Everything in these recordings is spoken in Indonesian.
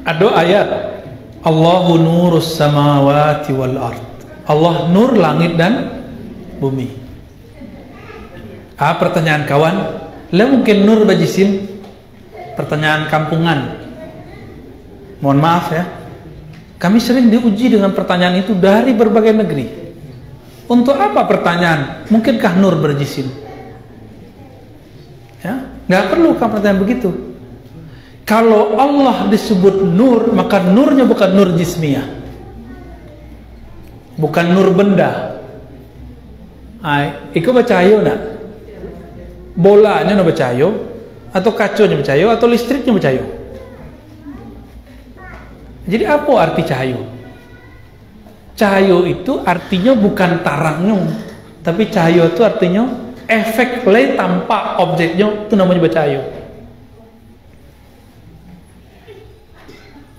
Ada ayat Allahu nurus samawati wal ard. Allah nur langit dan bumi. Pertanyaan kawan, lah mungkin nur bajisim? Pertanyaan kampungan. Mohon maaf ya. Kami sering diuji dengan pertanyaan itu dari berbagai negeri. Untuk apa pertanyaan? Mungkinkah nur berjisim? Ya, nggak perlu kan pertanyaan begitu. Kalau Allah disebut nur, maka nurnya bukan nur jismiyah, bukan nur benda. Iko bercahaya nak? Bolanya no bercahaya, atau kaconya bercahaya, atau listriknya bercahaya. Jadi apa arti cahaya? Cahaya itu artinya bukan tarangnya, tapi cahaya itu artinya efek play tanpa objeknya, itu namanya bercahaya.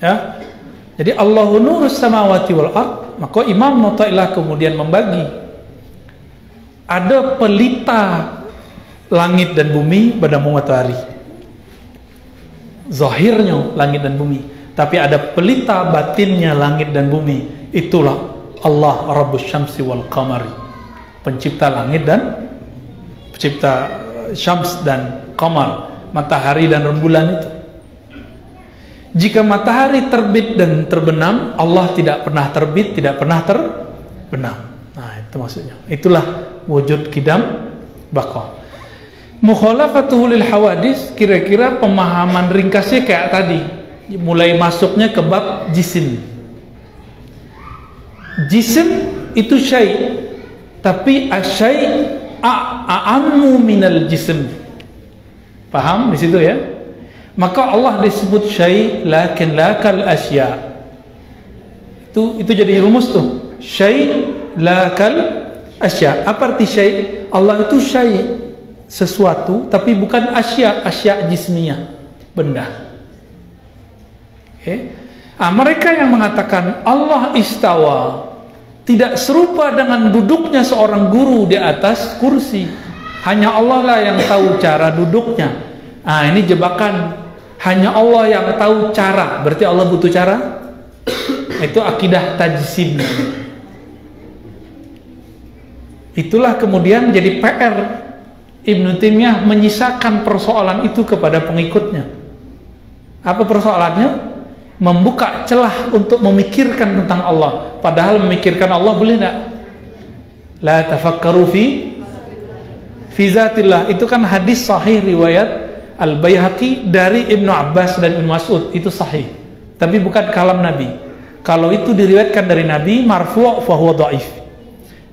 Ya, jadi Allahu nurus samawati wal ard. Maka Imam Mu'tazilah kemudian membagi. Ada pelita langit dan bumi pada matahari, zahirnya langit dan bumi. Tapi ada pelita batinnya langit dan bumi. Itulah Allah Rabbus Syamsi wal Qamari, pencipta langit dan pencipta syams dan qamar, matahari dan rembulan itu. Jika matahari terbit dan terbenam, Allah tidak pernah terbit, tidak pernah terbenam. Nah, itu maksudnya. Itulah wujud qidam baqa. Mukhalafatuhu lil hawadis, kira-kira pemahaman ringkasnya kayak tadi. Mulai masuknya ke bab jisim. Jisim itu syai', tapi asyai' a'ammu minal jisim. Paham di situ ya? Maka Allah disebut syai' lakin lakal asya. Itu jadi rumus tuh. Syai' lakal asya. Apa arti syai'? Allah itu syai', sesuatu, tapi bukan asya jismiyah, benda. Okay. Mereka yang mengatakan Allah istawa tidak serupa dengan duduknya seorang guru di atas kursi. Hanya Allah lah yang tahu cara duduknya. Ini jebakan. Hanya Allah yang tahu cara. Berarti Allah butuh cara? Itu akidah tajsim. Itulah kemudian jadi PR Ibnu Taimiyah menyisakan persoalan itu kepada pengikutnya. Apa persoalannya? Membuka celah untuk memikirkan tentang Allah. Padahal memikirkan Allah boleh tidak? La tafakkaru fi zatillah. Itu kan hadis sahih riwayat Al-Baihaqi dari Ibnu Abbas dan Ibnu Mas'ud, itu sahih. Tapi bukan kalam Nabi. Kalau itu diriwayatkan dari Nabi marfu' fa huwa dhaif.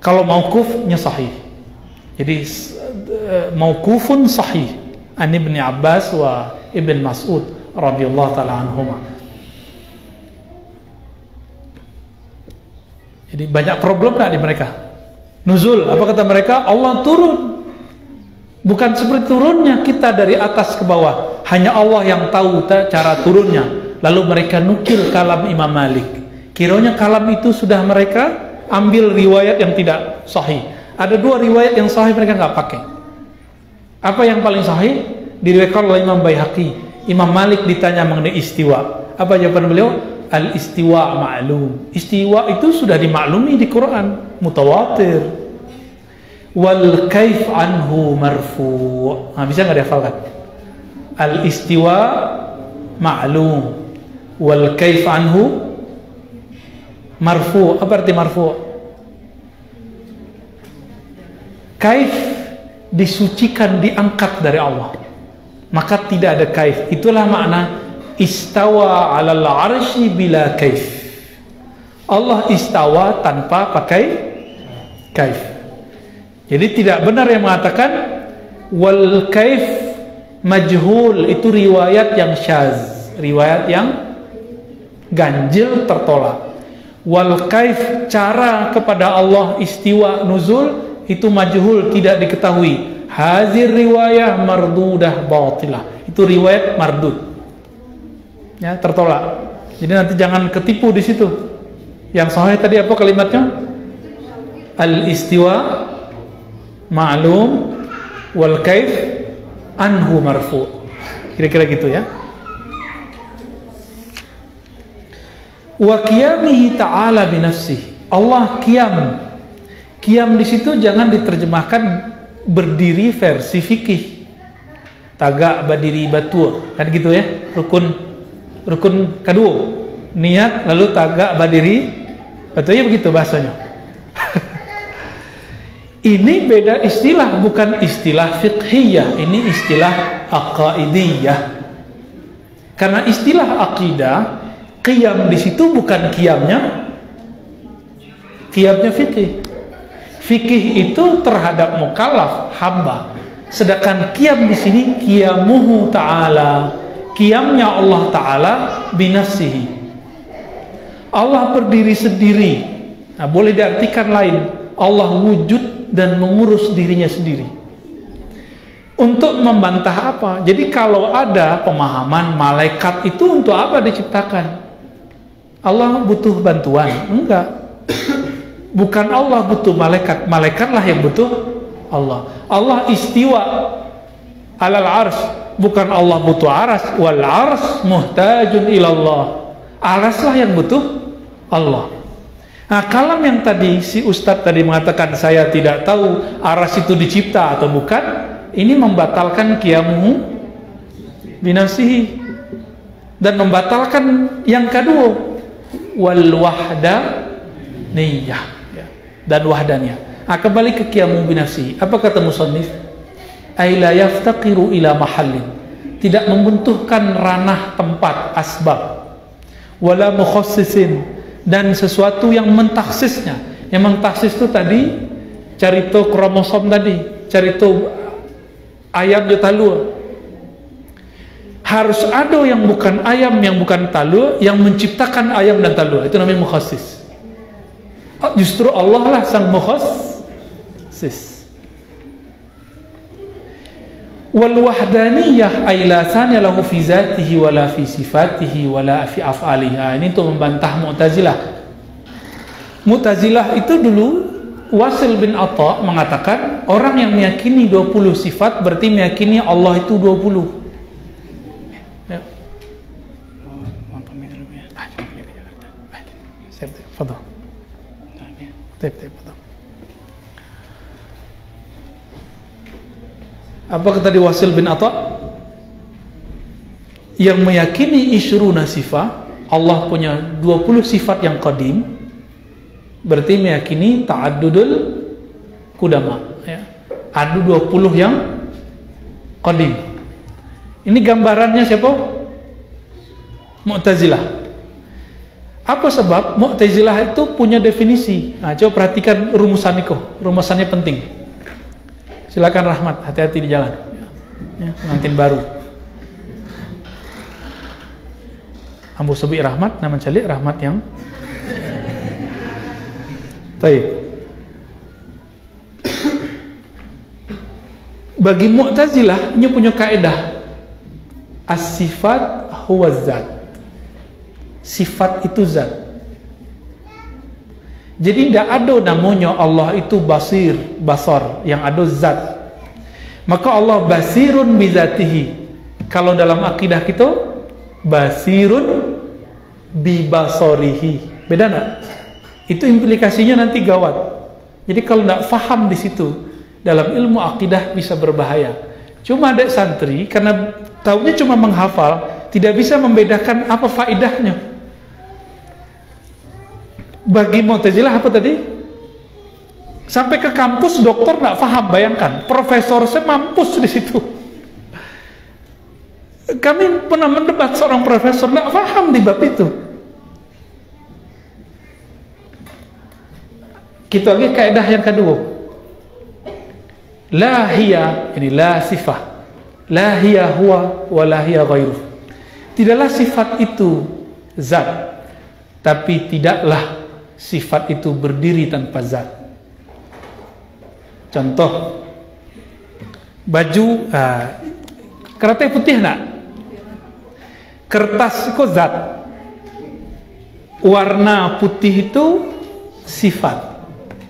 Kalau mauqufnya sahih. Jadi mauqufun sahih an Ibnu Abbas wa Ibnu Mas'ud radhiyallahu taala anhuma. Jadi banyak problem enggak di mereka? Nuzul, apa kata mereka? Allah turun. Bukan seperti turunnya kita dari atas ke bawah. Hanya Allah yang tahu cara turunnya. Lalu mereka nukil kalam Imam Malik. Kiranya kalam itu sudah mereka ambil riwayat yang tidak sahih. Ada dua riwayat yang sahih mereka nggak pakai. Apa yang paling sahih? Diriwayatkan oleh Imam Baihaqi. Imam Malik ditanya mengenai istiwa. Apa jawaban beliau? Al-istiwa ma'lum. Istiwa itu sudah dimaklumi di Quran, mutawatir. Wal kaif anhu marfu'. Bisa nggak dihafalkan? Al istiwa ma'lum, wal kaif anhu marfu'. Apa arti marfu'? Kaif disucikan, diangkat dari Allah, maka tidak ada kaif. Itulah makna istawa 'alal 'arsy bila kaif. Allah istawa tanpa pakai kaif. Jadi tidak benar yang mengatakan wal kaif majhul, itu riwayat yang syaz, riwayat yang ganjil, tertolak. Wal kaif, cara kepada Allah istiwa nuzul itu majhul, tidak diketahui. Hazir riwayah mardudah batilah, itu riwayat mardud, ya, tertolak. Jadi nanti jangan ketipu di situ. Yang sahih tadi apa kalimatnya? Al istiwa ma'lum wal kaif anhu marfu. Kira-kira gitu ya. Wa qiyamihi ta'ala binafsihi. Allah qiyam. Qiyam di situ jangan diterjemahkan berdiri versi fikih. Tagak berdiri batur, kan gitu ya. Rukun kedua. Niat lalu tagak berdiri. Betulnya begitu bahasanya. Ini beda istilah, bukan istilah fiqhiyah, ini istilah aqaidiyah. Karena istilah akidah, qiyam di situ bukan qiyamnya fikih. Fikih itu terhadap mukallaf, hamba. Sedangkan qiyam di sini qiyamuhu ta'ala, qiyamnya Allah Ta'ala binafsihi. Allah berdiri sendiri. Nah, boleh diartikan lain, Allah wujud dan mengurus dirinya sendiri. Untuk membantah apa? Jadi kalau ada pemahaman malaikat itu untuk apa diciptakan? Allah butuh bantuan? Enggak. Bukan Allah butuh malaikat, malaikatlah yang butuh Allah. Allah istiwa alal arsh, bukan Allah butuh aras. Wal arsh muhtajun ilallah, araslah yang butuh Allah. Nah, kalam yang tadi si Ustadz tadi mengatakan saya tidak tahu aras itu dicipta atau bukan, ini membatalkan qiyamuhu binafsihi dan membatalkan yang kedua, wal wahdaniyah, dan wahdaniyah. Nah, kembali ke qiyamuhu binafsihi. Apa kata musannif? Ay la yaftaqiru ila mahallin, tidak membutuhkan ranah tempat asbab, wala mukhassisin, dan sesuatu yang mentaksisnya. Yang mentaksis itu tadi carito kromosom tadi, carito ayam di talua. Harus ada yang bukan ayam, yang bukan talua, yang menciptakan ayam dan talua. Itu namanya mukhassis. Justru Allah lah sang mukhassis. Wal wahdaniyah ay la sanya lahu fi zatihi wala fi sifatihi wala fi af'alihi. Ini untuk membantah Mu'tazilah. Mu'tazilah itu dulu Wasil bin Atha mengatakan orang yang meyakini 20 sifat berarti meyakini Allah itu 20. Ya. Apa kata di Wasil bin Atha? Yang meyakini isyruna sifat, Allah punya 20 sifat yang qadim, berarti meyakini ta'addudul qudama, ya. Ada 20 yang qadim. Ini gambarannya siapa? Mu'tazilah. Apa sebab? Mu'tazilah itu punya definisi. Nah, coba perhatikan rumusan itu. Rumusannya penting. Silakan Rahmat, hati-hati di jalan. Ya, pengantin baru. Ambu sebi Rahmat, nama calik Rahmat yang baik. Bagi Mu'tazilah, ini punya kaidah. As-sifat huwa zat. Sifat itu zat. Jadi tidak ada namanya Allah itu basir, basar, yang ada zat. Maka Allah basirun bizatihi. Kalau dalam akidah kita basirun bibasarihi. Beda enggak? Itu implikasinya nanti gawat. Jadi kalau tidak faham di situ, dalam ilmu akidah bisa berbahaya. Cuma ada santri karena taunya cuma menghafal, tidak bisa membedakan apa faedahnya. Bagi Mu'tazilah apa tadi? Sampai ke kampus dokter nggak paham, bayangkan. Profesor saya mampus di situ. Kami pernah mendebat seorang profesor nggak paham di bab itu. Kita lagi kaidah yang kedua. La hiya, ini la sifah. La hiya huwa wa la hiya ghairuh. Tidaklah sifat itu zat, tapi tidaklah sifat itu berdiri tanpa zat. Contoh, baju kertas putih nak, kertas itu zat, warna putih itu sifat.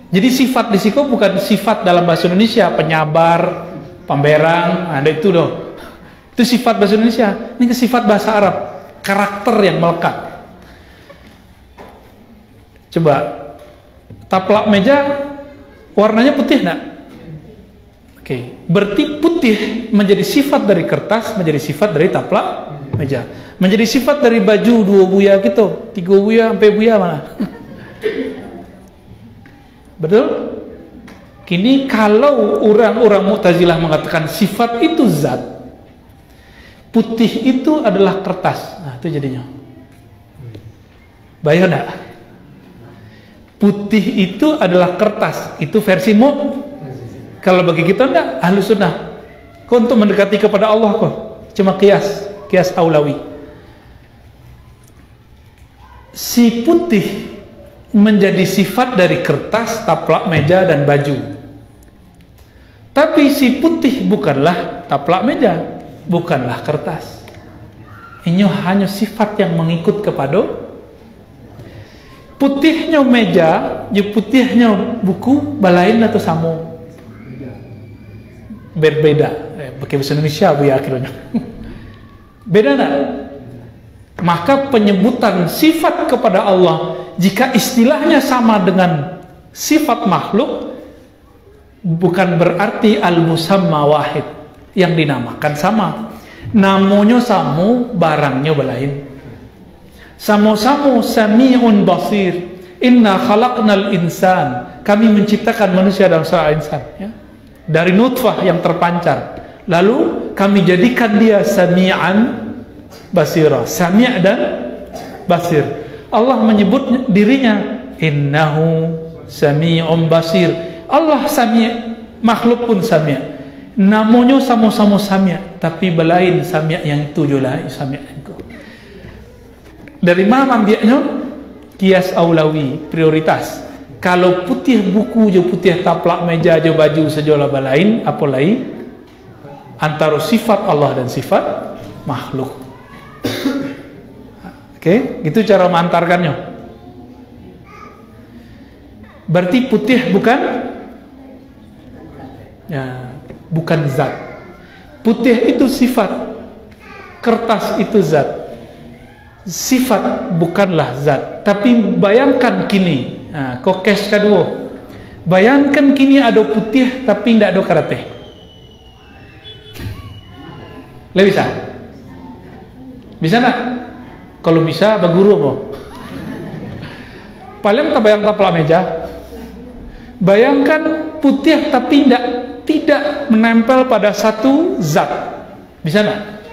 Jadi sifat di situ bukan sifat dalam bahasa Indonesia penyabar, pemberang, ada itu loh. Itu sifat bahasa Indonesia. Ini sifat bahasa Arab, karakter yang melekat. Coba taplak meja warnanya putih nak? Oke, berarti putih menjadi sifat dari kertas, menjadi sifat dari taplak meja, menjadi sifat dari baju 2 buya gitu, 3 buya sampai buya mana? Betul? Kini kalau orang-orang Mu'tazilah mengatakan sifat itu zat, putih itu adalah kertas. Nah, itu jadinya. Bayar enggak? Putih itu adalah kertas. Itu versimu. Kalau bagi kita enggak, ahlu sunnah. Kau untuk mendekati kepada Allah kok cuma kias aulawi. Si putih menjadi sifat dari kertas, taplak meja dan baju. Tapi si putih bukanlah taplak meja, bukanlah kertas. Ini hanya sifat yang mengikut kepada putihnya meja, putihnya buku, balain atau samu. Berbeda. Pakai bahasa Indonesia bu ya akhirnya. Beda nak? Maka penyebutan sifat kepada Allah, jika istilahnya sama dengan sifat makhluk, bukan berarti al-musamma wahid, yang dinamakan sama. Namanya samu, barangnya belain. Samu-samu sami'un basir. Inna khalaqnal insan. Kami menciptakan manusia dalam surah insan, ya, dari nutfah yang terpancar. Lalu kami jadikan dia sami'an basira, sami' dan basir. Allah menyebut dirinya innahu sami'un basir. Allah sami', makhluk pun sami'. Namanya sama-sama sami', tapi belain sami' yang itu juga sami' itu. Dari mana ambilnya? Kias aulawi, prioritas. Kalau putih buku je, putih taplak meja je, baju sejola belain, apa lain? Antara sifat Allah dan sifat makhluk. Oke, gitu cara mengantarkannya. Berarti putih bukan, ya, bukan zat. Putih itu sifat, kertas itu zat. Sifat bukanlah zat. Tapi bayangkan kini, kokes kedua. Bayangkan kini ada putih tapi tidak ada karate. Lebih bisa? Bisa nak? Kalau bisa, baguru mo. Paling tak bayang taplak meja. Bayangkan putih tapi tidak menempel pada satu zat. Bisa nak?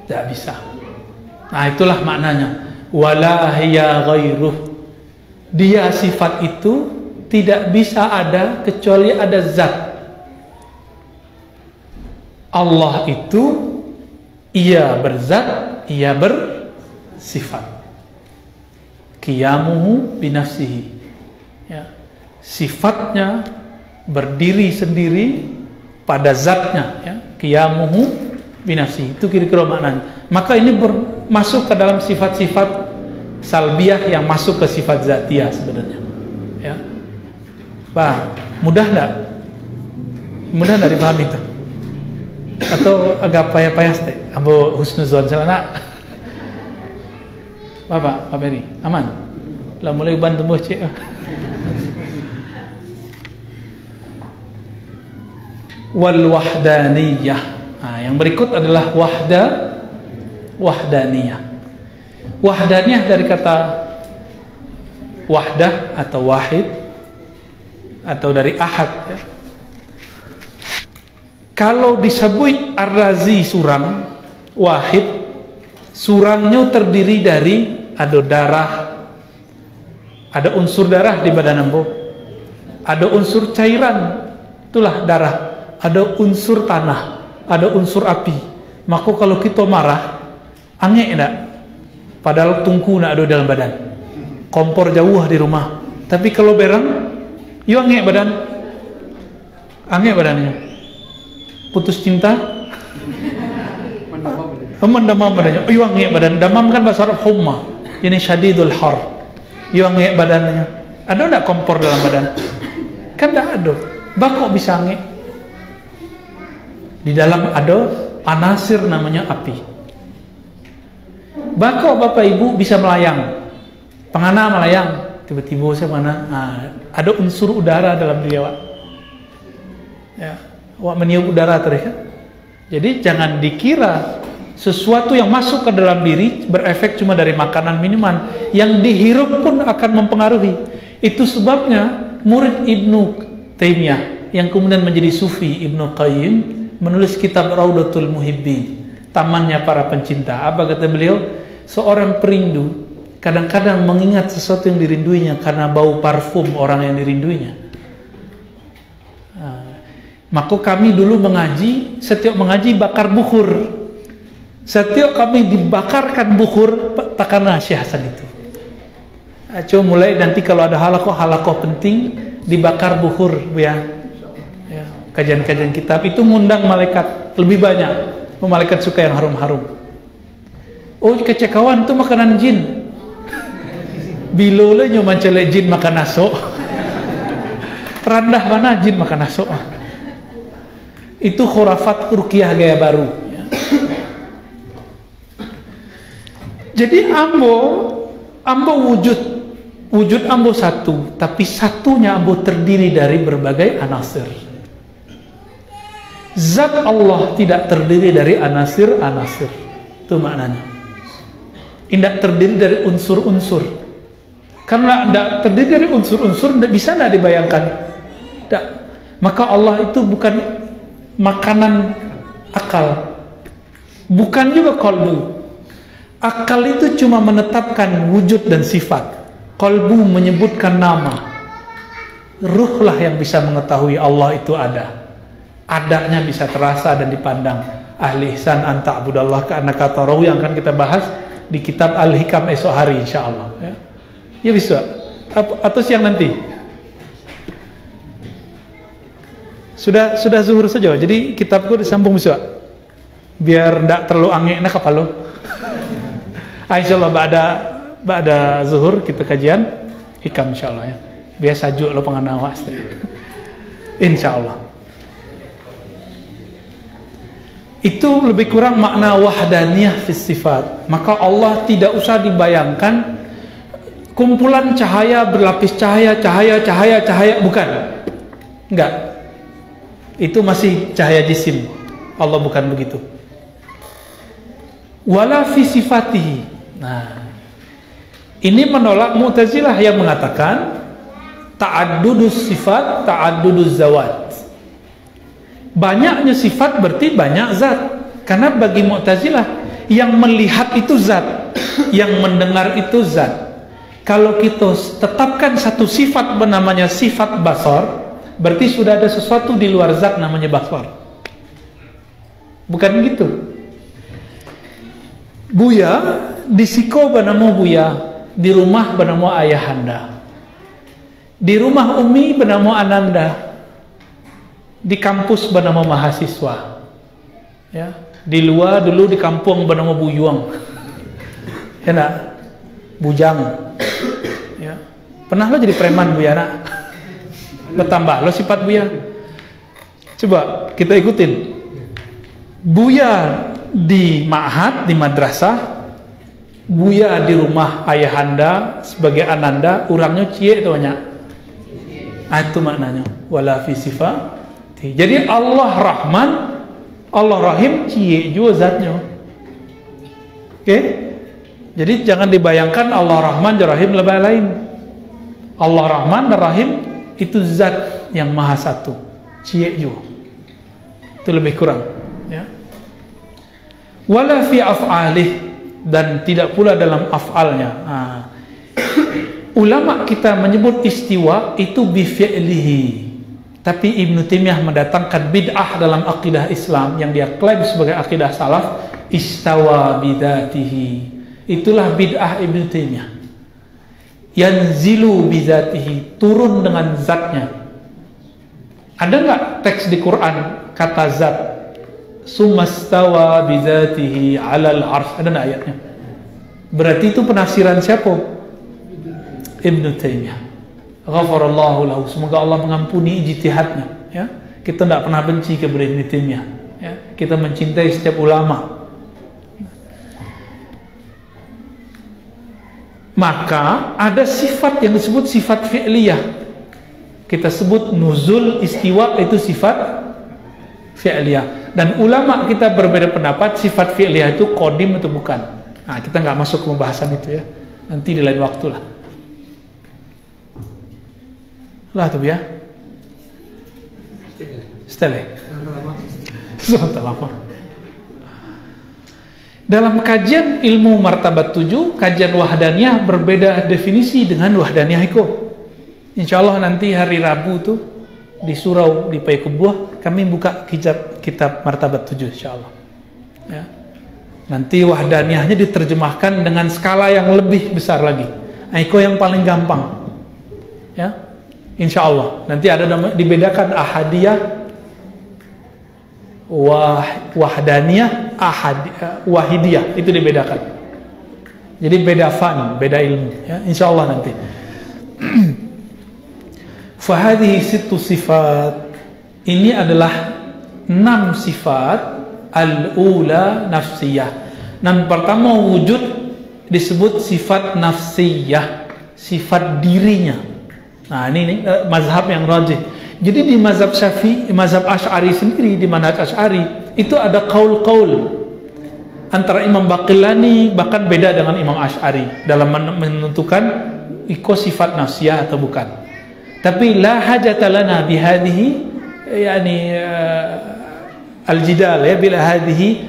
Tidak bisa. Nah, itulah maknanya. Wala hiya ghairuh. Dia sifat itu tidak bisa ada kecuali ada zat. Allah itu ia berzat, ia bersifat. Qiyamuhu binafsihi, ya, sifatnya berdiri sendiri pada zatnya, ya. Qiyamuhu binafsihi, itu kira-kira maknanya. Maka ini masuk ke dalam sifat-sifat salbiyah yang masuk ke sifat zatiyah sebenarnya, ya. Bah, mudah enggak? Mudah enggak dipahami itu? Atau agak payah-payah teh? Ambo husnuzon selana. Bapak, Pak Beri, aman? Lah mulai bantu mbah cek. Wal wahdaniyah. Nah, yang berikut adalah wahdaniyah. Wahdaniyah dari kata wahdah atau wahid atau dari ahad, ya. Kalau disebut Ar-Razi surang wahid, surangnya terdiri dari ada darah, ada unsur darah di badan ambo, ada unsur cairan, itulah darah, ada unsur tanah, ada unsur api. Maka kalau kita marah, angin enggak? Padahal tungku nak ada dalam badan. kompor jauh di rumah. Tapi kalau berang, yuk angin badannya. Putus cinta, mendamam badannya. Yuk angin badan. Damam kan bahasa Arab humma. Ini syadidul har. Yuk angin badannya. Ada enggak kompor dalam badan? Kan enggak ada. Bakok bisa angin. Di dalam ada anasir namanya api. Bakok Bapak Ibu bisa melayang. Pengana melayang. Tiba-tiba saya mana? Ada unsur udara dalam diri awak. Ya, awak meniup udara tadi kan. Jadi jangan dikira sesuatu yang masuk ke dalam diri berefek cuma dari makanan minuman, yang dihirup pun akan mempengaruhi. Itu sebabnya murid Ibnu Taimiyah yang kemudian menjadi sufi, Ibnu Qayyim, menulis kitab Raudatul Muhibbin, tamannya para pencinta. Apa kata beliau? Seorang perindu kadang-kadang mengingat sesuatu yang dirinduinya karena bau parfum orang yang dirinduinya. Maka kami dulu mengaji, setiap mengaji bakar bukhur. Setiap kami dibakarkan bukhur, takana Syekh Hasan itu. Coba mulai nanti kalau ada halakoh penting dibakar bukhur, Bu ya. Kajian-kajian kitab itu ngundang malaikat lebih banyak. Malaikat suka yang harum-harum. Oh, kecekawan itu makanan jin. Bila le nyoman celek jin makan naso. Randah mana jin makan naso. Itu khurafat ruqyah gaya baru. Jadi ambo wujud ambo satu, tapi satunya ambo terdiri dari berbagai anasir. Zat Allah tidak terdiri dari anasir-anasir. Itu maknanya. Tidak terdiri dari unsur-unsur. Karena tidak terdiri dari unsur-unsur, tidak bisa tidak dibayangkan. Tidak. Maka Allah itu bukan makanan akal, bukan juga qalbu. Akal itu cuma menetapkan wujud dan sifat. Qalbu menyebutkan nama. Ruhlah yang bisa mengetahui Allah itu ada. Adanya bisa terasa dan dipandang. Ahli ihsan an ta'budallah ka'annaka tarahu yang akan kita bahas di kitab Al-Hikam esok hari insyaallah ya. Ya bisa. Atau siang nanti. Sudah zuhur saja. Jadi kitabku disambung bisa. Biar ndak terlalu angin nak kepala. Insyaallah ba'da zuhur kita kajian hikam insyaallah ya. Biasa juk lo penganawas. Insyaallah. Itu lebih kurang makna wahdaniyah fis sifat. Maka Allah tidak usah dibayangkan kumpulan cahaya berlapis cahaya, bukan. Enggak. Itu masih cahaya jisim. Allah bukan begitu. Wala fi sifatihi. Nah, ini menolak Mu'tazilah yang mengatakan ta'addudus sifat, ta'adduduz zawat. Banyaknya sifat berarti banyak zat. Karena bagi Mu'tazilah yang melihat itu zat, yang mendengar itu zat. Kalau kita tetapkan satu sifat bernamanya sifat basar, berarti sudah ada sesuatu di luar zat namanya basar. Bukan gitu. Buya di siko bernama Buya, di rumah bernama Ayahanda, di rumah Umi bernama Ananda, di kampus bernama mahasiswa, ya. Di luar dulu di kampung bernama Buyuang, ya nak? Bujang, ya. Pernah lo jadi preman Buya nak? Bertambah lo sifat Buya. Coba kita ikutin. Buya di ma'had, di madrasah, Buya di rumah Ayahanda sebagai Ananda, orangnya cie itu banyak. Itu maknanya. Wala fi sifat. Jadi Allah Rahman, Allah Rahim, cie juga zatnya. Oke? Jadi jangan dibayangkan Allah Rahman dan Rahim lebih lain. Allah Rahman dan Rahim itu zat yang maha satu. Cie juga. Itu lebih kurang. Ya. Wala fi af'alih, dan tidak pula dalam af'alnya. Ulama kita menyebut istiwa itu bi fi'lihi. Tapi Ibnu Taimiyah mendatangkan bid'ah dalam akidah Islam yang dia klaim sebagai akidah salaf, istawa bidatihi. Itulah bid'ah Ibnu Taimiyah. yanzilu bizatihi, turun dengan zatnya. Ada nggak teks di Quran kata zat? Sumastawa bizatihi alal arsh, ada nggak ayatnya? Berarti itu penafsiran siapa? Ibnu Taimiyah. Ghafarallahu lahu, semoga Allah mengampuni ijtihadnya. Ya, kita tidak pernah benci kepada Ibnu Taimiyah. Ya, kita mencintai setiap ulama. Maka ada sifat yang disebut sifat fi'liyah. Kita sebut nuzul, istiwa itu sifat fi'liyah. Dan ulama kita berbeda pendapat sifat fi'liyah itu qadim atau bukan. Nah, kita nggak masuk ke pembahasan itu ya. Nanti di lain waktu lah. Lah tuh ya. Setelah. Sudah lama. Dalam kajian ilmu martabat 7, kajian wahdaniyah berbeda definisi dengan wahdaniyah itu. Insya Allah nanti hari Rabu tuh di surau di Payakumbuh kami buka kitab martabat 7 insya Allah. Ya. Nanti wahdaniyahnya diterjemahkan dengan skala yang lebih besar lagi. Itu yang paling gampang. Ya, insya Allah. Nanti ada dibedakan ahadiyah, wahdaniyah, wahidiyah, itu dibedakan. Jadi beda fan, beda ilmu. Ya, insya Allah nanti. Fahadihi situ sifat, ini adalah 6 sifat. Al-ula nafsiyah. Yang pertama wujud disebut sifat nafsiyah, sifat dirinya. Nah ini mazhab yang rajih. Jadi di mazhab Syafi'i, mazhab Asy'ari sendiri, di manhaj Asy'ari itu ada qaul-qaul antara Imam Baqillani bahkan beda dengan Imam Asy'ari dalam menentukan iko sifat nafsiyah atau bukan. Tapi la hajata lana bihadhihi, yani al-jidal ya, bila hadhihi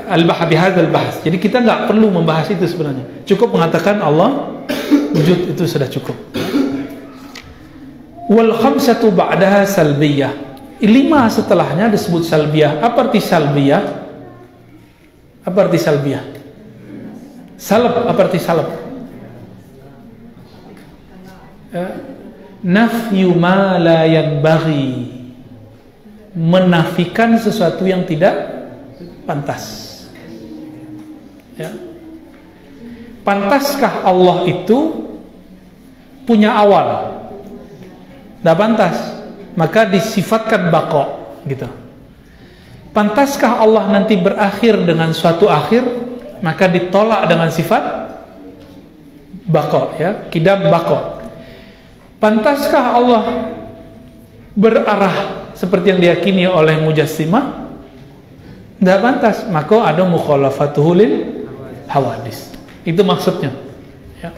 al-bahth bihadzal bahth. Jadi kita nggak perlu membahas itu sebenarnya. Cukup mengatakan Allah wujud, itu sudah cukup. Wal khamsatu ba'daha salbiyah. 5 setelahnya disebut salbiyah. Apa arti salbiyah? Apa arti salbiyah? Salab, apa arti salab? Nafyu ma la yanbaghi, menafikan sesuatu yang tidak pantas. Ya. Pantaskah Allah itu punya awal? Tidak pantas, maka disifatkan baqa gitu. Pantaskah Allah nanti berakhir dengan suatu akhir? Maka ditolak dengan sifat baqa, ya, kidam baqa. Pantaskah Allah berarah seperti yang diyakini oleh Mujassimah? Tidak pantas, maka ada mukhalafatuhu lil hawadis. Itu maksudnya. Ya.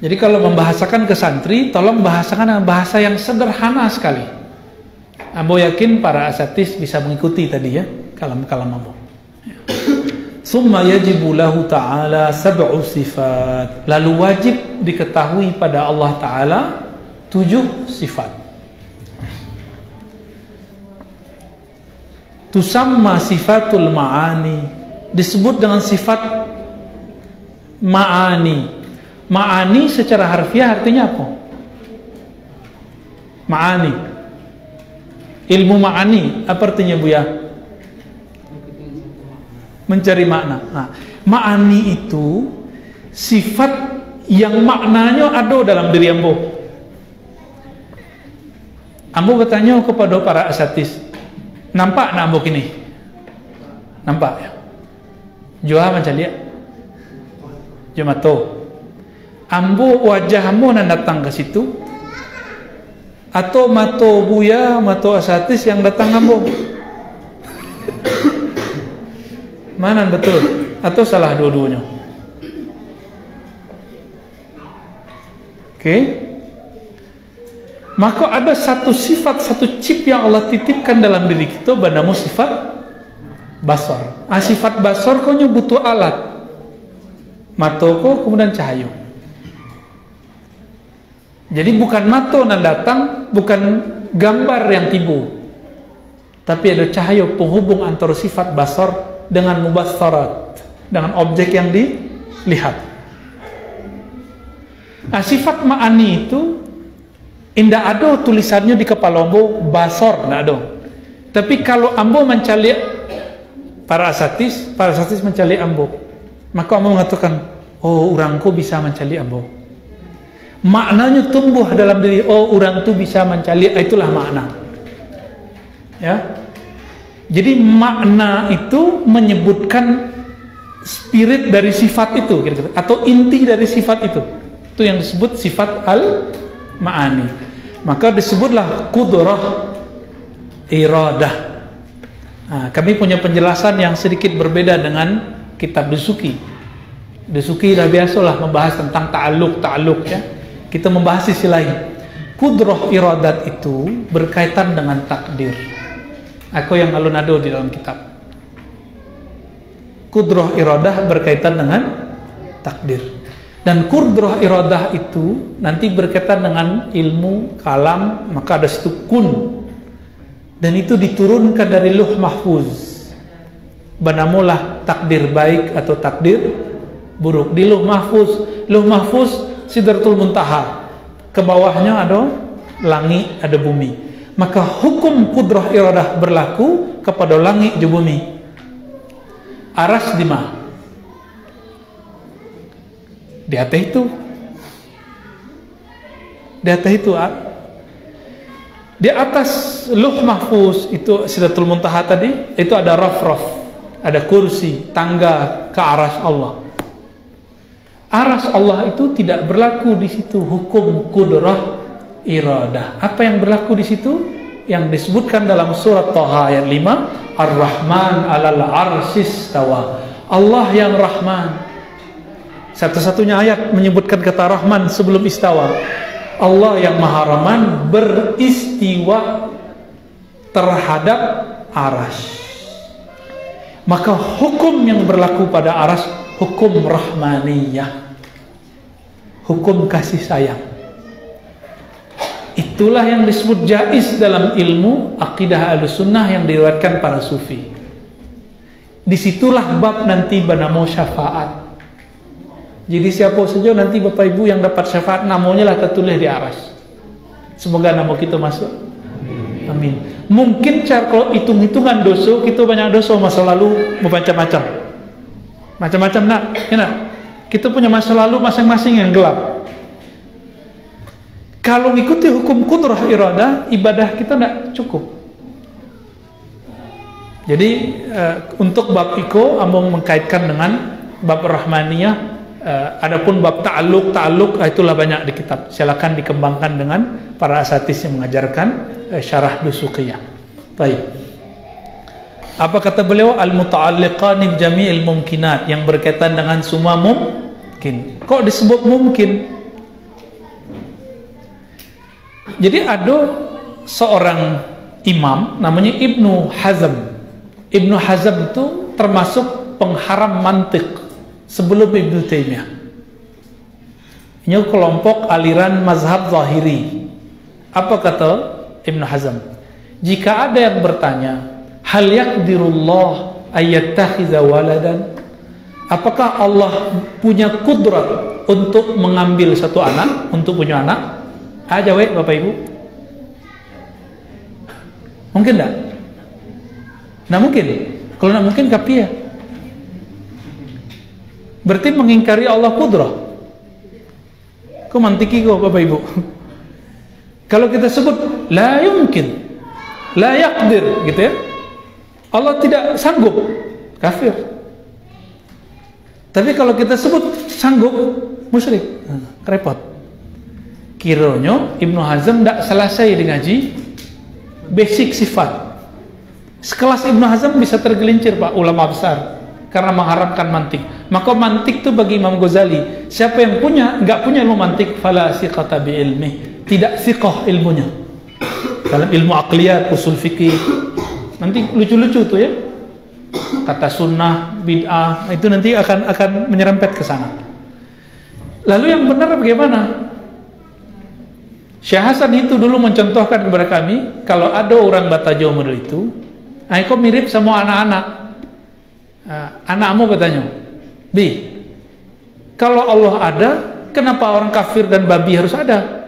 Jadi kalau membahasakan ke santri, tolong bahasakan dengan bahasa yang sederhana sekali. Ambo yakin para asatis bisa mengikuti tadi ya, kalam-kalam Ambo. Ya. Summa yajibu lahu ta'ala sab'u sifat. Lalu wajib diketahui pada Allah Ta'ala 7 sifat. Tusamma sifatul ma'ani, disebut dengan sifat ma'ani. Ma'ani secara harfiah artinya apa? Ma'ani. Ilmu ma'ani apa artinya Buya? Mencari makna. Nah, ma'ani itu sifat yang maknanya ada dalam diri ambo. Ambo bertanya kepada para asatis, nampak nak ambo kini? Nampak ya? Jua macam dia. Cuma tu. Ambo wajah ambo nak datang ke situ, atau mato Buya, mato asatis yang datang ambo? Mana betul? Atau salah dua-duanya? Oke. Maka ada satu sifat, satu chip yang Allah titipkan dalam diri kita, bernama sifat basar. Sifat basar kau butuh alat. Mata kau kemudian cahaya. Jadi bukan mata yang datang, bukan gambar yang tiba, tapi ada cahaya penghubung antara sifat basar dengan mubassarat, dengan objek yang lihat. Nah, sifat ma'ani itu indah ada tulisannya di kepala ambo basor, nggak ada. Tapi kalau ambo mencari para asatis mencari ambo, maka ambo mengatakan, oh orangku bisa mencari ambo. Maknanya tumbuh dalam diri, oh orang itu bisa mencari, itulah makna. Ya. Jadi makna itu menyebutkan spirit dari sifat itu, atau inti dari sifat itu. Itu yang disebut sifat al-ma'ani. Maka disebutlah qudrah iradah. Nah, kami punya penjelasan yang sedikit berbeda dengan kitab Dusuki. Dusuki dah biasalah membahas tentang ta'alluq ya. Kita membahas sisi lain. Qudrah iradat itu berkaitan dengan takdir. Aku yang alun-ado di dalam kitab. Qudrah iradah berkaitan dengan takdir. Dan qudrah iradah itu nanti berkaitan dengan ilmu kalam, maka ada situ kun. Dan itu diturunkan dari Lauh Mahfuz. Banamulah takdir baik atau takdir buruk di Lauh Mahfuz. Lauh Mahfuz Sidratul Muntaha. Ke bawahnya ada langit, ada bumi. Maka hukum qudrah iradah berlaku kepada langit dan bumi. Aras di mana? Di atas itu. Di atas itu. Di atas Lauh Mahfuz itu Sidratul Muntaha tadi, itu ada raf-raf, ada kursi, tangga ke aras Allah. Aras Allah itu tidak berlaku di situ hukum qudrah iradah. Apa yang berlaku di situ? Yang disebutkan dalam surat Thaha ayat 5, Ar-Rahman 'alal 'arsy istawa. Allah yang Rahman. Satu-satunya ayat menyebutkan kata Rahman sebelum istawa. Allah yang Maha Rahman beristiwa terhadap aras. Maka hukum yang berlaku pada aras hukum rahmaniyah, hukum kasih sayang. Itulah yang disebut jaiz dalam ilmu akidah Ahlussunnah yang diriwayatkan para sufi. Disitulah bab nanti banamo syafaat. Jadi siapa saja nanti Bapak Ibu yang dapat syafaat, namanya lah tertulis di aras. Semoga nama kita masuk. Amin. Mungkin cara kalau hitung-hitungan dosa, kita banyak dosa masa lalu bermacam-macam. Macam-macam nak, enak. Kita punya masa lalu masing-masing yang gelap. Kalau mengikuti hukum qudrah iradah, ibadah kita tidak cukup. Jadi untuk bab iko, ambong mengkaitkan dengan bab rahmaniyah. Adapun bab ta'alluq itulah banyak di kitab. Silakan dikembangkan dengan para asatis yang mengajarkan syarah Dusuqiyah. Baik. Apa kata beliau? Al-muta'alliqani bi jami'il mumkinat, yang berkaitan dengan semua mungkin. Kok disebut mungkin? Jadi ada seorang imam namanya Ibnu Hazm. Ibnu Hazm itu termasuk pengharam mantik sebelum Ibnu Taimiyah. Ini kelompok aliran mazhab Zahiri. Apa kata Ibnu Hazm? Jika ada yang bertanya, hal yaqdirullah ayyattakhidha waladan? Apakah Allah punya kudrat untuk mengambil satu anak, untuk punya anak? Aja weh Bapak Ibu. Mungkin tak? Nah mungkin. Kalau nak mungkin kapia. Berarti mengingkari Allah kudrah. Kau mantiki kau Bapak Ibu. Kalau kita sebut la yumkin, la yaqdir gitu ya, Allah tidak sanggup, kafir. Tapi kalau kita sebut sanggup, musyrik, repot. Kiranya Ibnu Hazm tidak selesai ngaji basic sifat. Sekelas Ibnu Hazm bisa tergelincir Pak ulama besar karena mengharamkan mantik. Maka mantik itu bagi Imam Ghazali, siapa yang nggak punya ilmu mantik, fala siqata bi ilmi, tidak siqah ilmunya. Dalam ilmu aqliyat, usul fikih, nanti lucu-lucu tuh ya. Kata sunnah, bid'ah, itu nanti akan menyerempet ke sana. Lalu yang benar bagaimana? Syekh Hasan itu dulu mencontohkan kepada kami, kalau ada orang Batajo model itu, kok mirip sama anak-anak. Anakmu katanya, Bi, Kalau Allah ada, kenapa orang kafir dan babi harus ada?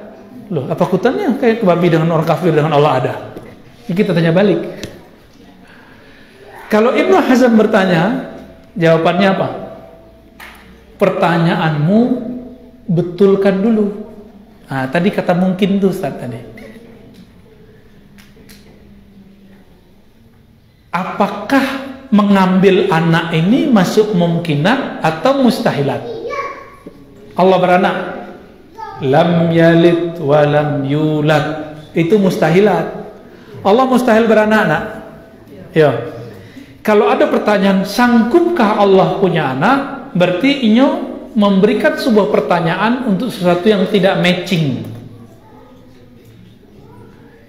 Loh, apa kutannya kayak babi dengan orang kafir dengan Allah ada? Ini kita tanya balik. Kalau Ibnu Hazm bertanya, jawabannya apa? Pertanyaanmu betulkan dulu. Nah, tadi kata mungkin tuh Ustaz tadi. Apakah mengambil anak ini masuk mungkinat atau mustahilat? Allah beranak, lam yalid wa lam yulad, itu mustahilat. Allah mustahil beranak, nak. Ya. Kalau ada pertanyaan, sanggupkah Allah punya anak? Berarti inyo memberikan sebuah pertanyaan untuk sesuatu yang tidak matching.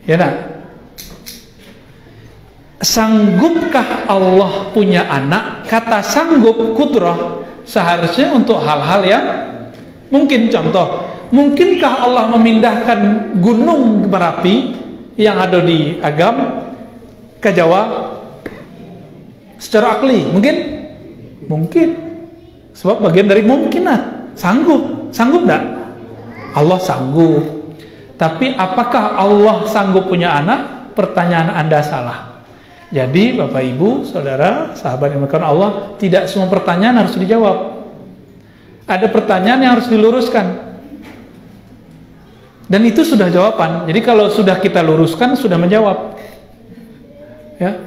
Ya nak? Sanggupkah Allah punya anak? Kata sanggup, kudrah, seharusnya untuk hal-hal yang mungkin. Contoh, mungkinkah Allah memindahkan gunung Merapi yang ada di Agam ke Jawa? Secara akli, mungkin? Mungkin. Sebab bagian dari mungkinat. Sanggup. Sanggup enggak? Allah sanggup. Tapi apakah Allah sanggup punya anak? Pertanyaan Anda salah. Jadi Bapak Ibu, Saudara, sahabat yang dimuliakan Allah, tidak semua pertanyaan harus dijawab. Ada pertanyaan yang harus diluruskan. Dan itu sudah jawaban. Jadi kalau sudah kita luruskan, sudah menjawab. Ya.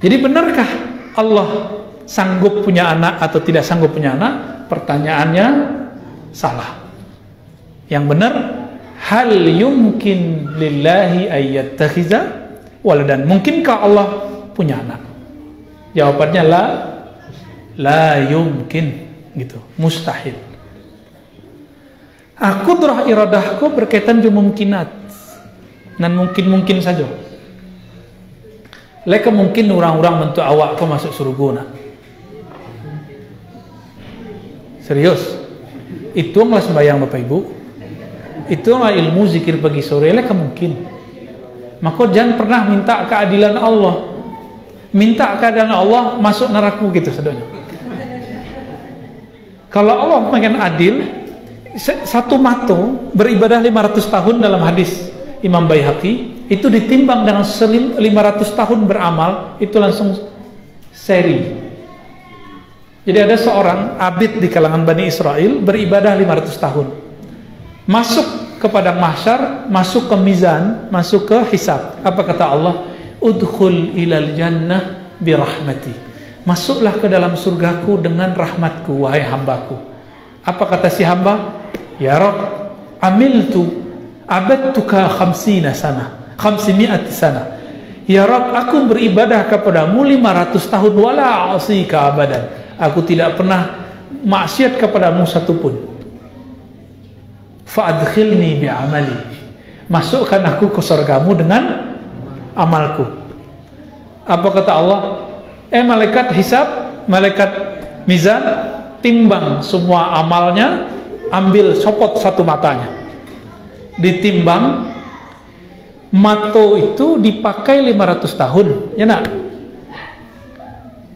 Jadi benarkah Allah sanggup punya anak atau tidak sanggup punya anak? Pertanyaannya salah. Yang benar, hal yumkin lillahi ayyattakhiza waladan. Mungkinkah Allah punya anak? Jawabannya la yumkin, gitu. Mustahil. Qudrah iradahku berkaitan dengan mungkinat dan mungkin saja. Leka mungkin orang-orang bentuk awak kau masuk surga nak. Serius. Itu nggak sembahyang Bapak Ibu. Itu nggak ilmu zikir pagi sore. Leka mungkin. Maka jangan pernah minta keadilan Allah. Minta keadilan Allah masuk neraka gitu saudara. Kalau Allah makin adil, satu mato beribadah 500 tahun dalam hadis Imam Baihaqi, itu ditimbang dengan 500 tahun beramal, itu langsung seri. Jadi ada seorang abid di kalangan Bani Israel beribadah 500 tahun, masuk ke padang mahsyar, masuk ke mizan, masuk ke hisab. Apa kata Allah? Udkhul ilal jannah birahmati, masuklah ke dalam surgaku dengan rahmatku, wahai hambaku. Apa kata si hamba? Ya Rabb, abadtuka 50 sana, 500 sana. Ya Rabb, aku beribadah kepadamu 500 tahun, wala asika abadan. Aku tidak pernah maksiat kepadamu satupun. Fa'adkhilni bi'amali, masukkan aku ke surgamu dengan amalku. Apa kata Allah? Malaikat hisab, malaikat mizan, timbang semua amalnya, ambil copot satu matanya, ditimbang. Mato itu dipakai 500 tahun, ya nak?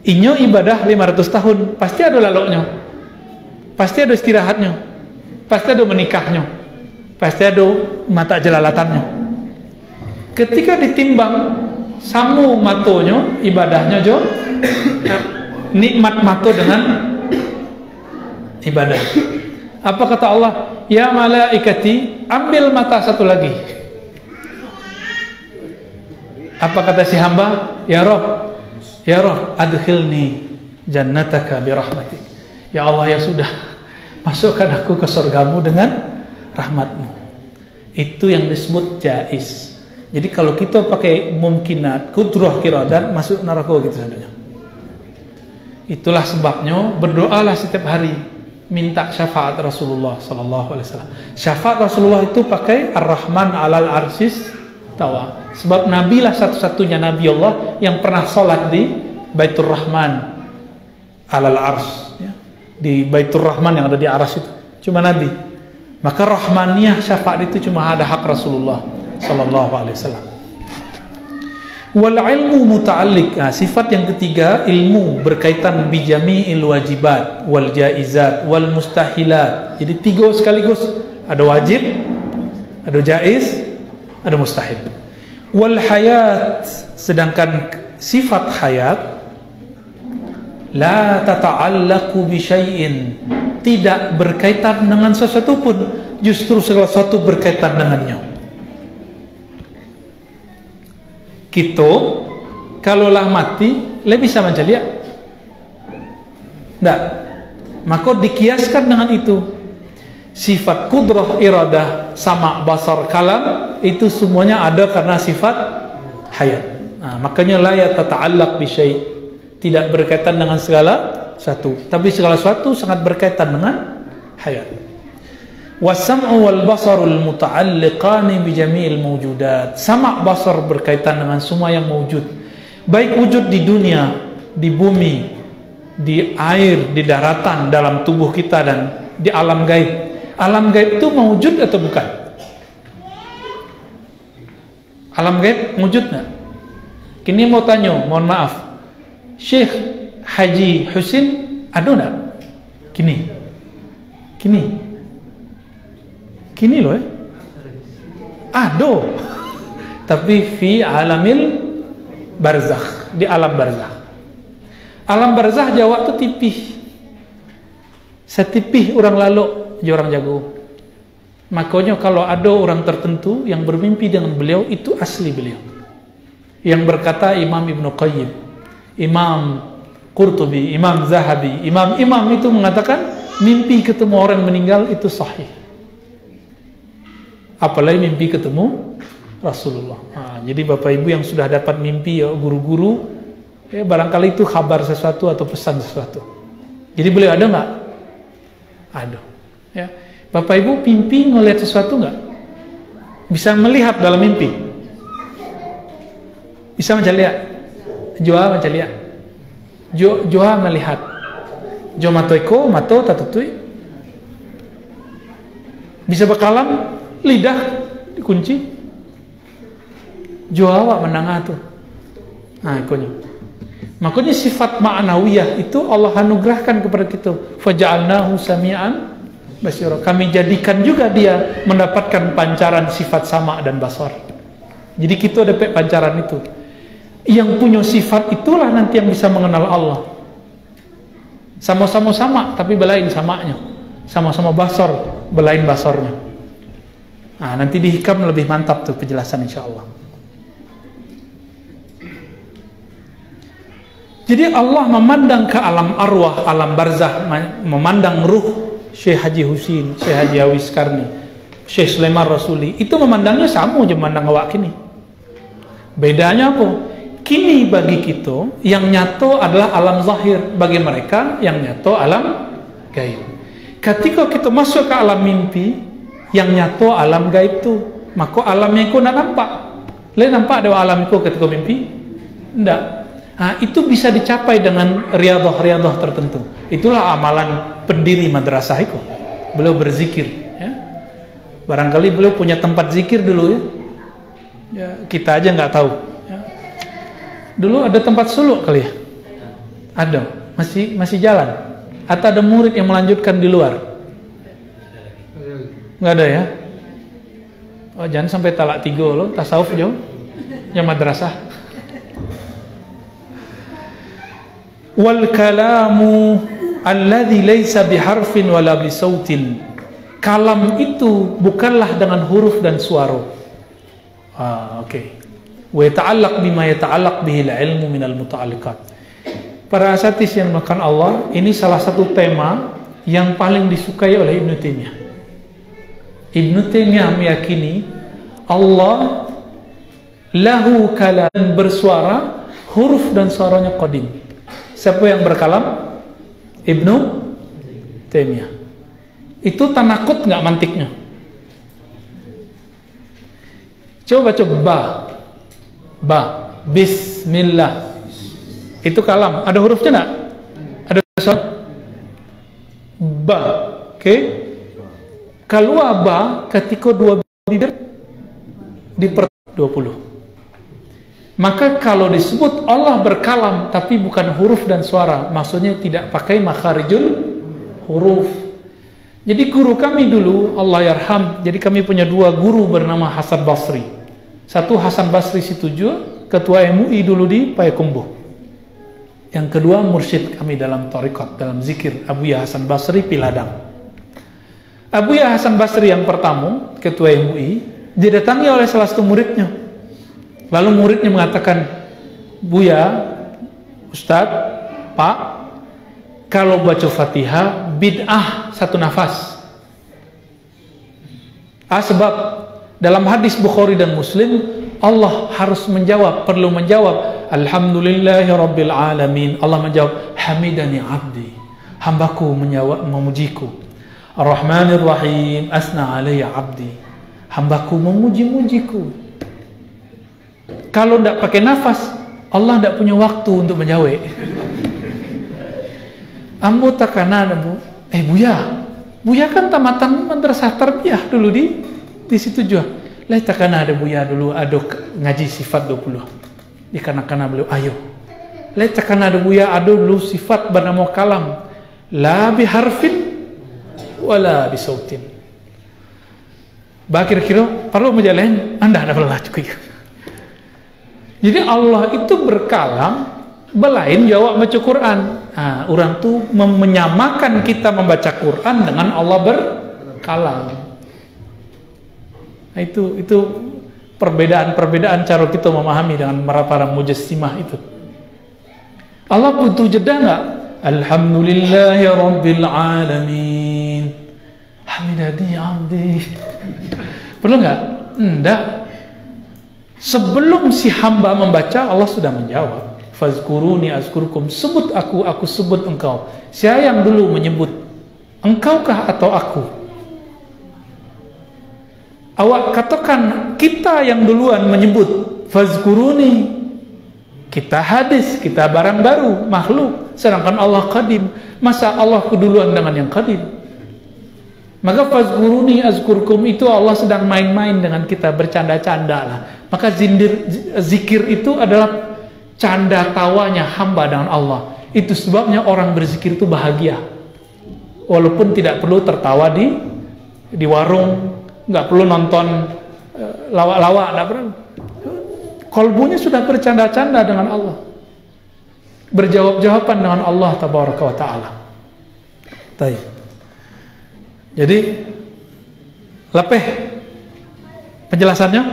Inyo ibadah 500 tahun, pasti ada laloknya, pasti ada istirahatnya, pasti ada menikahnya, pasti ada mata jelalatannya. Ketika ditimbang samu matonya, ibadahnya jo, nikmat mato dengan ibadah. Apa kata Allah? Ya malaikati, ambil mata satu lagi. Apa kata si hamba? Ya Rabb, adkhilni jannataka birahmatik. Ya Allah, ya sudah, masukkan aku ke surgamu dengan rahmatmu. Itu yang disebut jaiz. Jadi kalau kita pakai mungkinat, kudrah iradat, masuk neraka gitu saja. Itulah sebabnya berdoalah setiap hari, minta syafaat Rasulullah sallallahu alaihi wasallam. Syafaat Rasulullah itu pakai Ar-Rahman 'alal arsis tawa. Sebab Nabi lah satu-satunya Nabi Allah yang pernah sholat di Baitur Rahman 'alal ars, ya. Di Baitur Rahman yang ada di aras itu cuma Nabi. Maka rahmaniyah syafaat itu cuma ada hak Rasulullah sallallahu alaihi wasallam. Wal ilmu muta'alliq. Nah, sifat yang ketiga, ilmu berkaitan bi jami'il wajibat wal jaizat wal mustahilat. Jadi tiga sekaligus, ada wajib, ada jaiz, ada mustahil. Wal hayat, sedangkan sifat hayat la tata'allaqu bi syai'in, tidak berkaitan dengan sesuatu pun, justru segala sesuatu berkaitan dengannya. Kita kalaulah mati, lebih bisa mencari ya? Tidak. Maka dikiaskan dengan itu. Sifat kudrah, iradah, sama, basar, kalam, itu semuanya ada karena sifat hayat. Nah, makanya la yatata'allaq bi syai', tidak berkaitan dengan segala satu, tapi segala sesuatu sangat berkaitan dengan hayat. Wasam'u wal basarul muta'alliqani bi jami'il mawjudat. Sama' basar berkaitan dengan semua yang mewujud, baik wujud di dunia, di bumi, di air, di daratan, dalam tubuh kita dan di alam gaib. Alam gaib itu mewujud atau bukan? Alam gaib mewujud nggak? Kini mau tanya, mohon maaf, Syekh Haji Husin ada nggak? Kini loh ya? Ada. Tapi fi alamil barzakh, di alam barzakh. Alam barzakh Jawa itu tipih. Setipih orang lalu, orang jago. Makanya kalau ada orang tertentu yang bermimpi dengan beliau, itu asli beliau. Yang berkata Imam Ibnu Qayyim, Imam Qurtubi, Imam Zahabi, imam itu mengatakan mimpi ketemu orang meninggal itu sahih. Apalagi mimpi ketemu Rasulullah. Nah, jadi Bapak Ibu yang sudah dapat mimpi, ya guru-guru, ya barangkali itu kabar sesuatu atau pesan sesuatu. Jadi beliau ada nggak? Ada. Ya. Bapak Ibu mimpi ngelihat sesuatu nggak? Bisa melihat dalam mimpi? Bisa mencaliak? Joa mencaliak? Joa melihat? Jo matoiko, mato tatutui? Bisa bakalam? Lidah dikunci, Jawa menangah tuh. Nah, makanya sifat ma'nawiyah itu Allah anugerahkan kepada kita. Faja'alnahu sami'an basira. Kami jadikan juga dia mendapatkan pancaran sifat sama dan basar. Jadi kita dapat pancaran itu. Yang punya sifat itulah nanti yang bisa mengenal Allah. Sama-sama sama, tapi belain samanya. Sama-sama basar, belain basarnya. Nah, nanti di hikam lebih mantap tuh penjelasan insyaallah. Jadi Allah memandang ke alam arwah, alam barzah, memandang ruh Syekh Haji Husin, Syekh Haji Awis Karni, Syekh Sulaiman Rasuli, itu memandangnya sama aja memandang awak kini. Bedanya apa? Kini bagi kita yang nyata adalah alam zahir, bagi mereka yang nyata alam gaib. Ketika kita masuk ke alam mimpi, yang nyata alam gaib itu, maka alamnya itu tidak nampak. Lain nampak ada alam itu ketika mimpi? Tidak. Nah, itu bisa dicapai dengan riadah-riadah tertentu. Itulah amalan pendiri madrasah itu. Beliau berzikir. Ya. Barangkali beliau punya tempat zikir dulu ya. Ya, kita aja nggak tahu. Ya. Dulu ada tempat suluk kali ya? Ada. Masih jalan. Atau ada murid yang melanjutkan di luar? Nggak ada ya? Oh, jangan sampai talak 3 loh, tasawuf jauh. Yang madrasah. Wal kalamu alladhi laysa biharfin wala bisautin. Kalam itu bukanlah dengan huruf dan suara. Oke. Wa yata'allaq bima yata'allaq bihi al-ilmu minal muta'alliqat. Para asatis yang makan Allah, ini salah satu tema yang paling disukai oleh Ibnu Taimiyah. Ibnu Taimiyah meyakini Allah lahu kalam, bersuara, huruf dan suaranya qadim. Siapa yang berkalam? Ibnu Taimiyah. Itu tanakut nggak mantiknya? Coba ba, bismillah. Itu kalam. Ada hurufnya nggak? Ada suara? Ba, oke? Kalau ba ketika dua bibir di 20. Maka kalau disebut Allah berkalam tapi bukan huruf dan suara, maksudnya tidak pakai makharijul huruf. Jadi guru kami dulu, Allah yarham, jadi kami punya dua guru bernama Hasan Basri. Satu Hasan Basri Situju, ketua MUI dulu di Payakumbuh. Yang kedua mursyid kami dalam thariqat, dalam zikir, Abuya Hasan Basri Piladang. Abuya Hasan Basri yang pertama, ketua MUI, didatangi oleh salah satu muridnya. Lalu muridnya mengatakan, Buya, Ustadz, Pak, kalau baca Fatihah bid'ah satu nafas. Sebab dalam hadis Bukhari dan Muslim, Allah harus menjawab, perlu menjawab, Alhamdulillahirabbil alamin. Allah menjawab, Hamidani abdi, hambaku memujiku. Ar-Rahmanir Rahim, asna alayya abdi, hambaku memuji-mujiku. Kalau tidak pakai nafas, Allah tidak punya waktu untuk menjawab. Ambo takana bu, Buya kan tamatan madrasah tarbiyah dulu di situ juga. Lah takana ada Buya dulu ada ngaji sifat 20. Di kanak-kanak beliau ayo. Lah takana ada Buya ada dulu sifat bernama kalam. La bi harfin wala bi sautin. Kira-kira perlu menjalani Anda ada belah cukup. Jadi Allah itu berkalam, belain jawab baca Quran. Nah, orang tuh menyamakan kita membaca Quran dengan Allah berkalam. Nah, itu perbedaan cara kita memahami dengan para mujassimah itu. Allah butuh jeda nggak? Alhamdulillahirabbil alamin. Hamidani abdi. Perlu nggak? Enggak. Sebelum si hamba membaca, Allah sudah menjawab. Fazkuruni azkurkum, sebut aku sebut engkau. Siapa yang dulu menyebut? Engkaukah atau aku? Awak katakan kita yang duluan menyebut Fazkuruni. Kita hadis, kita barang baru, makhluk. Sedangkan Allah qadim. Masa Allah keduluan dengan yang qadim? Maka Fazkuruni azkurkum itu Allah sedang main-main dengan kita, bercanda-canda lah. Maka zikir itu adalah canda tawanya hamba dengan Allah. Itu sebabnya orang berzikir itu bahagia. Walaupun tidak perlu tertawa di warung, nggak perlu nonton lawak-lawak, nggak perlu. Kolbunya sudah bercanda-canda dengan Allah, berjawab-jawaban dengan Allah tabaraka wa ta'ala. Jadi lepeh penjelasannya,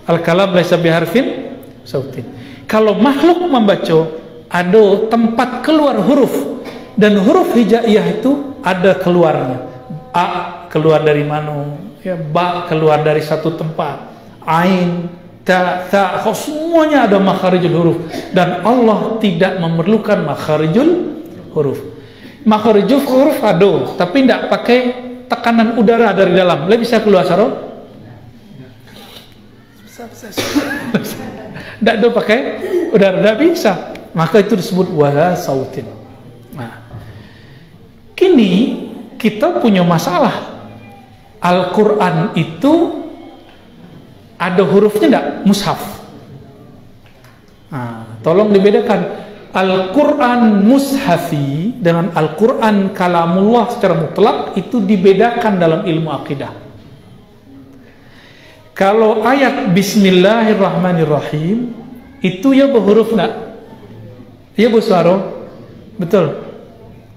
al-kalam laisa biharfin sautin. Kalau makhluk membaca, ada tempat keluar huruf, dan huruf hijaiyah itu ada keluarnya. A keluar dari mana? Ya, ba keluar dari satu tempat. Ain, ta, semuanya ada makharijul huruf, dan Allah tidak memerlukan makharijul huruf. Makharijul huruf ada, tapi tidak pakai tekanan udara dari dalam. Lebih bisa keluar saro? Tidak ada pakai udara, tidak bisa. Maka itu disebut wala sautin. Nah, kini kita punya masalah. Al-Quran itu ada hurufnya tidak? Mushaf. Nah, tolong dibedakan Al-Quran mushafi dengan Al-Quran kalamullah secara mutlak, itu dibedakan dalam ilmu akidah. Kalau ayat Bismillahirrahmanirrahim itu ya berhuruf nak, ya bersuara, betul.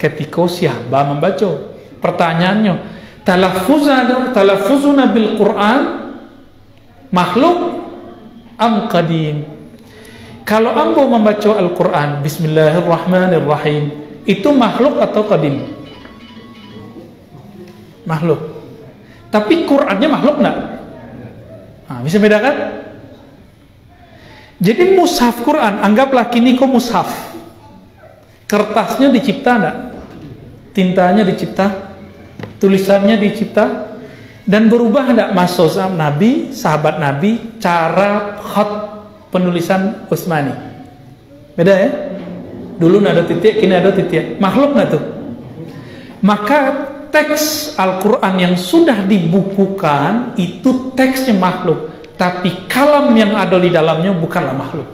Ketika siapa membaca, pertanyaannya, talaffuzuna bil Quran makhluk am qadim? Kalau ambo membaca Al-Quran Bismillahirrahmanirrahim, itu makhluk atau qadim? Makhluk. Tapi Qurannya makhluk enggak? Nah, bisa bedakan? Jadi mushaf Quran, anggaplah kini kok mushaf. Kertasnya dicipta enggak? Tintanya dicipta? Tulisannya dicipta? Dan berubah enggak masa Nabi, sahabat Nabi, cara khat penulisan Utsmani? Beda ya? Dulu ada titik, kini ada titik. Makhluk nggak tuh? Maka teks Al-Quran yang sudah dibukukan itu teksnya makhluk, tapi kalam yang ada di dalamnya bukanlah makhluk.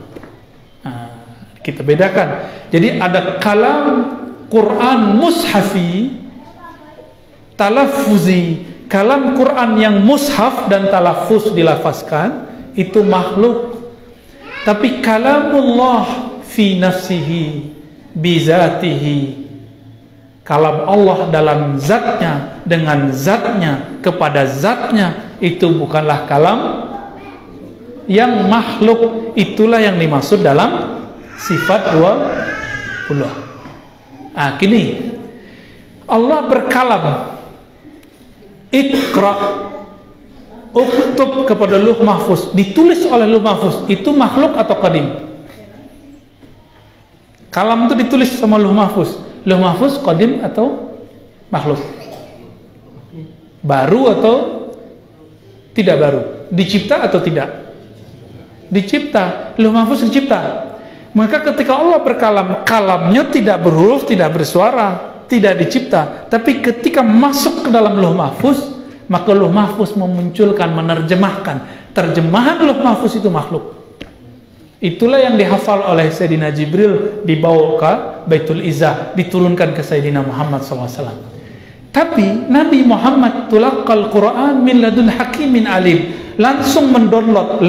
Kita bedakan. Jadi ada kalam Quran mushafi, talaffuzi, kalam Quran yang mushaf dan talaffuz dilafazkan, itu makhluk. Tapi kalamullah fi nafsihi, bizatihi, kalam Allah dalam zatnya, dengan zatnya, kepada zatnya, itu bukanlah kalam yang makhluk. Itulah yang dimaksud dalam sifat 20. Kini Allah berkalam, Iqra, uktub kepada Lauh Mahfuz, ditulis oleh Lauh Mahfuz. Itu makhluk atau qadim? Kalam itu ditulis sama Lauh Mahfuz. Lauh Mahfuz qadim atau makhluk? Baru atau tidak baru? Dicipta atau tidak? Dicipta. Lauh Mahfuz dicipta. Maka ketika Allah berkalam, kalamnya tidak berhuruf, tidak bersuara, tidak dicipta. Tapi ketika masuk ke dalam Lauh Mahfuz, maka Lauh Mahfuz memunculkan, menerjemahkan. Terjemahan Lauh Mahfuz itu makhluk. Itulah yang dihafal oleh Sayyidina Jibril, dibawa ke Baitul Izzah, diturunkan ke Sayyidina Muhammad SAW. Tapi Nabi Muhammad tulaqal Quran min ladun hakimin alim, langsung mendownload,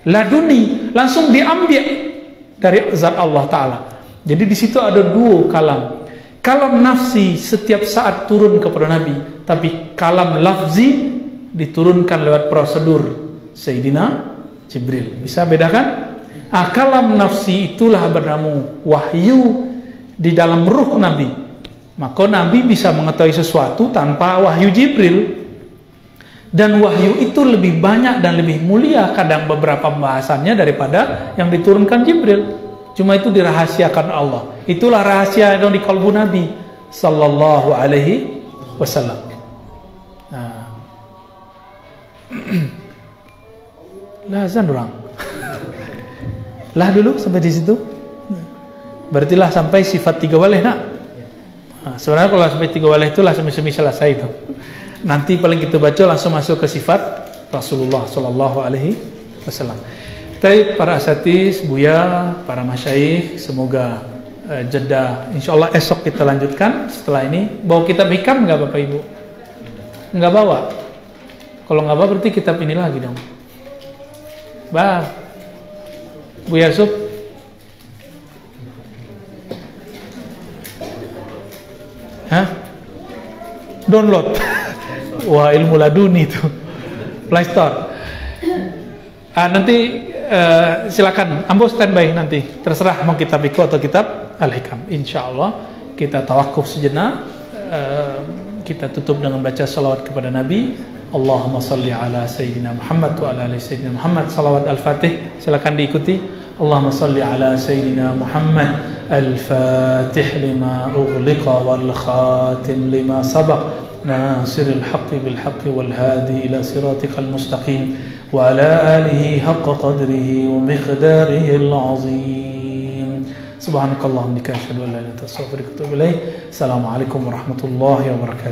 laduni, langsung diambil dari zat Allah Ta'ala. Jadi di situ ada dua kalam. Kalam nafsi setiap saat turun kepada Nabi, tapi kalam lafzi diturunkan lewat prosedur Sayyidina Jibril. Bisa bedakan? Kalam nafsi itulah bernama wahyu di dalam ruh Nabi. Maka Nabi bisa mengetahui sesuatu tanpa wahyu Jibril. Dan wahyu itu lebih banyak dan lebih mulia kadang beberapa pembahasannya daripada yang diturunkan Jibril. Cuma itu dirahasiakan Allah. Itulah rahasia yang di kalbu Nabi sallallahu alaihi wasallam. Azan orang. Lah dulu sampai di situ. Berarti lah sampai sifat 3 waleh nak. Sebenarnya kalau sampai 3 waleh itu lah semi-semi selesai itu. Nanti paling kita baca langsung masuk ke sifat Rasulullah sallallahu alaihi wasallam. Baik para asatiz, buya, para masyayikh, semoga jeda. Insyaallah esok kita lanjutkan. Setelah ini bawa kitab hikam enggak Bapak Ibu? Enggak bawa. Kalau enggak bawa berarti kitab ini lagi dong. Bu Yasub, download. Wah, ilmu laduni itu, Play Store. Nanti silakan, ambo standby nanti. Terserah mau kitab Iqra atau kitab Al-Hikam. Insyaallah kita tawakuf sejenak. Kita tutup dengan baca salawat kepada Nabi. Allahumma salli ala Sayyidina Muhammad wa ala ali Sayyidina Muhammad. Salawat Al-Fatih silakan diikuti. Allahumma salli ala Sayyidina Muhammad Al-Fatih lima ughliqa wal khatim lima sabaq nasiril haqqi bil haqqi wal hadi ila siratikal mustaqim wa ala alihi haqqa qadrihi wa miqdarihi al-azim. Subhanakallahumma wa bihamdika asyhadu an la ilaha illa anta astaghfiruka wa atubu ilaik. Assalamualaikum warahmatullahi wabarakatuh.